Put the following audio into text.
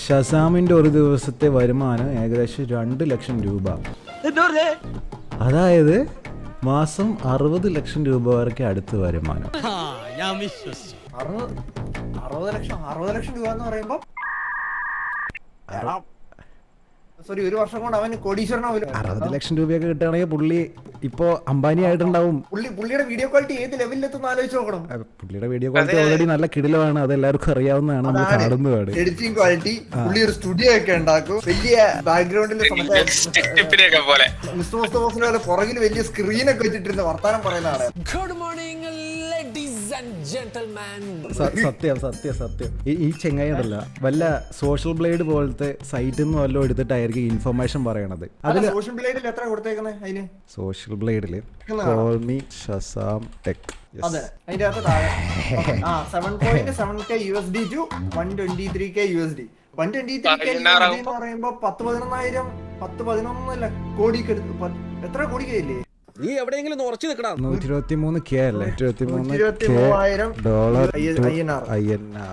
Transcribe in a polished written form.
ഷസാമിന്റെ ഒരു ദിവസത്തെ വരുമാനം ഏകദേശം 2 ലക്ഷം രൂപ. അതായത് മാസം 60 ലക്ഷം രൂപ വരെ അടുത്ത് വരുമാനം. 60 ലക്ഷം രൂപ എന്ന് പറയുമ്പോ ഒരു വർഷം കൊണ്ട് അവന് കോടീശ്വരനാവില്ല. 60 ലക്ഷം രൂപയൊക്കെ കിട്ടുകയാണെങ്കിൽ പുള്ളി ഇപ്പോ അംബാനി ആയിട്ടുണ്ടാവും. പുള്ളിയുടെ വീഡിയോ ക്വാളിറ്റി ഏത് ലെവലിലെത്തുന്ന ആലോചിച്ച് നോക്കണം. പുള്ളിയുടെ വീഡിയോ ക്വാളിറ്റി ഓൾറെഡി നല്ല കിടിലമാണ്, അത് എല്ലാവർക്കും അറിയാവുന്നതാണ്, നമ്മൾ കാണുന്നതാണ്. എഡിറ്റിംഗ് ക്വാളിറ്റി, പുള്ളി ഒരു സ്റ്റുഡിയോ ഒക്കെ ഉണ്ടാക്കും, വലിയ ബാക്ക്ഗ്രൗണ്ടിൽ പുറകിൽ വലിയ സ്ക്രീനൊക്കെ വെച്ചിട്ടിരുന്ന വർത്താനം പറയുന്ന ആളെ. Good morning ladies and gentleman. സത്യം സത്യം സത്യം. ഈ ചെങ്ങായി ഉണ്ടല്ല വല്ല സോഷ്യൽ ബ്ലേഡ് പോലത്തെ സൈറ്റിൽ നിന്ന് വല്ലതും എടുത്തിട്ടായിരിക്കും ഇൻഫർമേഷൻ പറയണത്. അതില് സോഷ്യൽ ബ്ലേഡിൽ എത്ര കൊടുത്തേക്കുന്നത്? അതിന് സോഷ്യൽ ബ്ലേഡില് കോൾ മീ ഷസാം ടെക്. അതെ, അതിന്റെ അകത്ത് താഴെ 7.7K USD to 123K USD. 123K USD എന്ന് പറയുമ്പോ 10-11 കോടിക്ക് എത്ര കോടിക്കല്ലേ? നീ എവിടെയെങ്കിലും ഉറച്ചു നിൽക്കണം. 123K അല്ലേ? $123,000 $123,000 INR.